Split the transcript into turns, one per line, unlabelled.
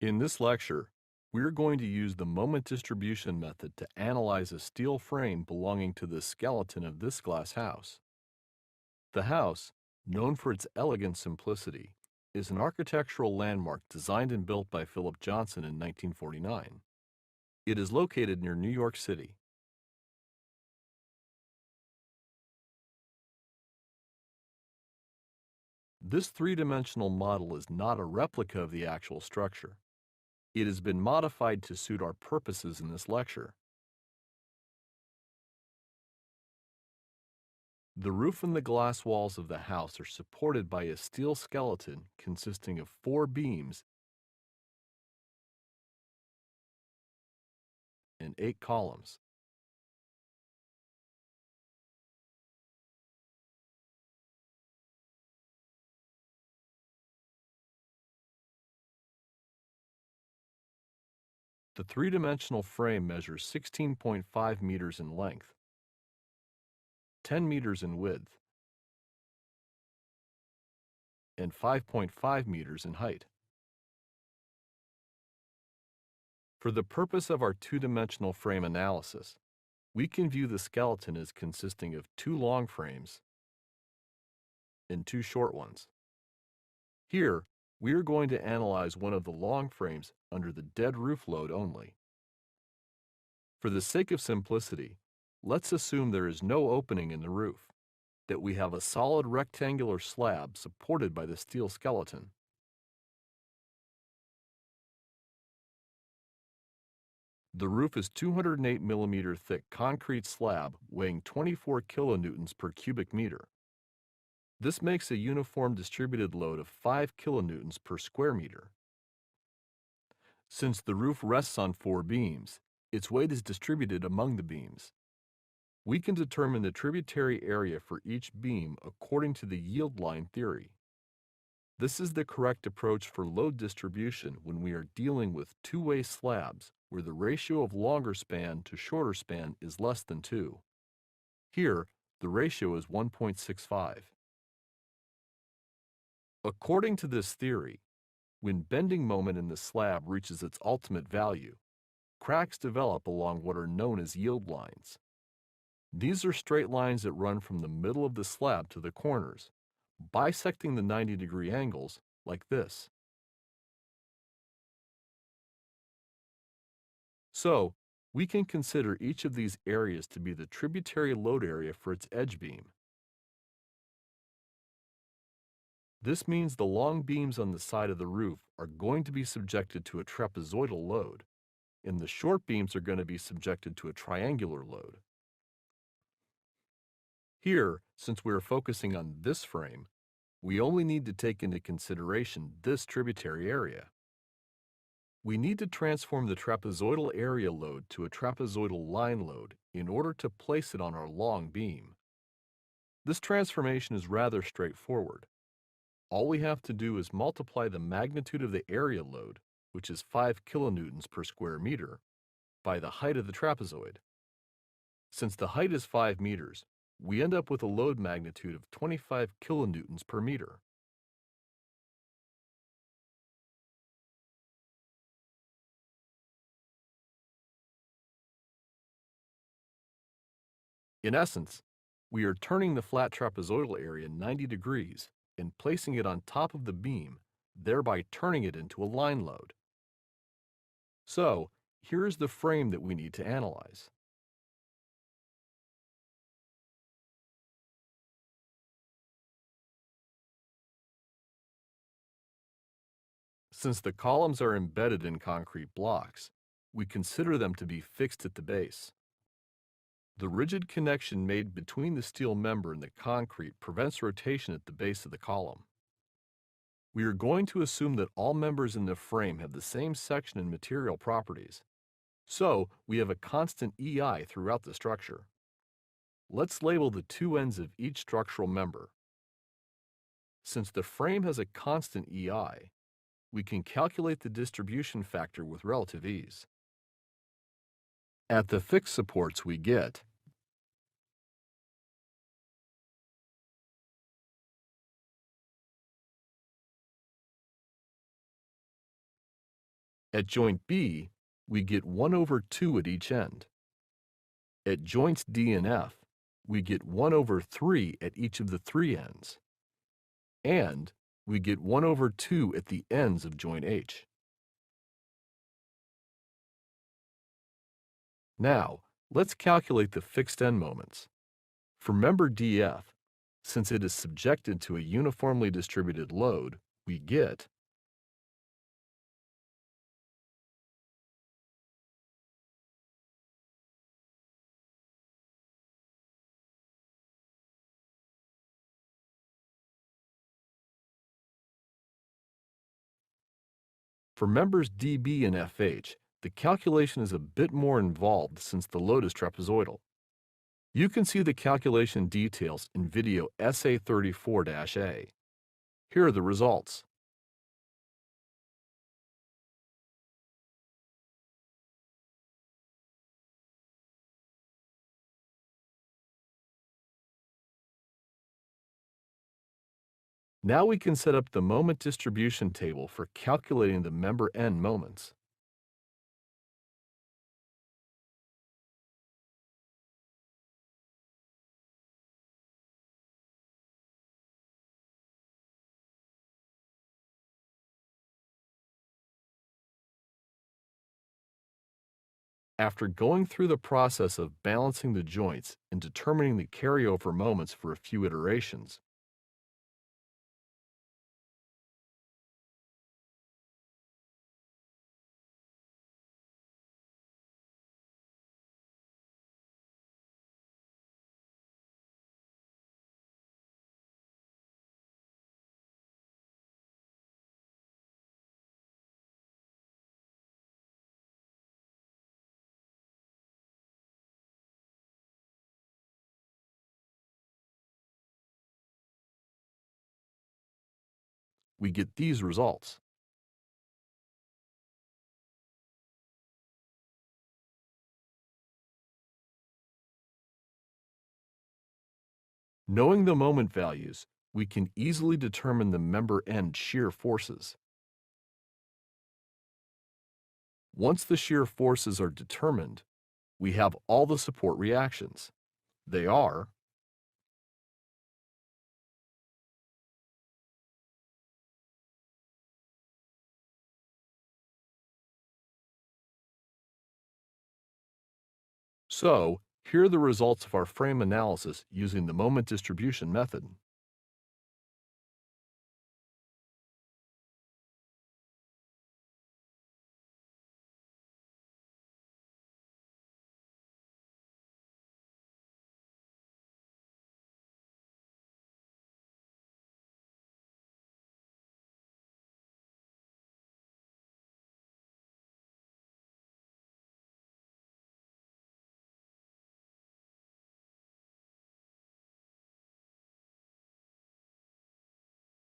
In this lecture, we're going to use the moment distribution method to analyze a steel frame belonging to the skeleton of this glass house. The house, known for its elegant simplicity, is an architectural landmark designed and built by Philip Johnson in 1949. It is located near New York City. This three-dimensional model is not a replica of the actual structure. It has been modified to suit our purposes in this lecture. The roof and the glass walls of the house are supported by a steel skeleton consisting of 4 beams and 8 columns. The three-dimensional frame measures 16.5 meters in length, 10 meters in width, and 5.5 meters in height. For the purpose of our two-dimensional frame analysis, we can view the skeleton as consisting of 2 long frames and 2 short ones. Here, we are going to analyze one of the long frames under the dead roof load only. For the sake of simplicity, let's assume there is no opening in the roof, that we have a solid rectangular slab supported by the steel skeleton. The roof is 208 millimeter thick concrete slab weighing 24 kilonewtons per cubic meter. This makes a uniform distributed load of 5 kilonewtons per square meter. Since the roof rests on 4 beams, its weight is distributed among the beams. We can determine the tributary area for each beam according to the yield line theory. This is the correct approach for load distribution when we are dealing with two-way slabs where the ratio of longer span to shorter span is less than 2. Here, the ratio is 1.65. According to this theory, when bending moment in the slab reaches its ultimate value, cracks develop along what are known as yield lines. These are straight lines that run from the middle of the slab to the corners, bisecting the 90-degree angles like this. So, we can consider each of these areas to be the tributary load area for its edge beam. This means the long beams on the side of the roof are going to be subjected to a trapezoidal load, and the short beams are going to be subjected to a triangular load. Here, since we are focusing on this frame, we only need to take into consideration this tributary area. We need to transform the trapezoidal area load to a trapezoidal line load in order to place it on our long beam. This transformation is rather straightforward. All we have to do is multiply the magnitude of the area load, which is 5 kilonewtons per square meter, by the height of the trapezoid. Since the height is 5 meters, we end up with a load magnitude of 25 kilonewtons per meter. In essence, we are turning the flat trapezoidal area 90 degrees and placing it on top of the beam, thereby turning it into a line load. So, here is the frame that we need to analyze. Since the columns are embedded in concrete blocks, we consider them to be fixed at the base. The rigid connection made between the steel member and the concrete prevents rotation at the base of the column. We are going to assume that all members in the frame have the same section and material properties. So, we have a constant EI throughout the structure. Let's label the two ends of each structural member. Since the frame has a constant EI, we can calculate the distribution factor with relative ease. At the fixed supports we get At joint B, we get 1 over 2 at each end. At joints D and F, we get 1 over 3 at each of the three ends. And we get 1 over 2 at the ends of joint H. Now, let's calculate the fixed end moments. For member DF, since it is subjected to a uniformly distributed load, we get for members DB and FH, the calculation is a bit more involved since the load is trapezoidal. You can see the calculation details in video SA34-A. Here are the results. Now we can set up the moment distribution table for calculating the member end moments. After going through the process of balancing the joints and determining the carryover moments for a few iterations, we get these results. Knowing the moment values, we can easily determine the member end shear forces. Once the shear forces are determined, we have all the support reactions. They are so, here are the results of our frame analysis using the moment distribution method.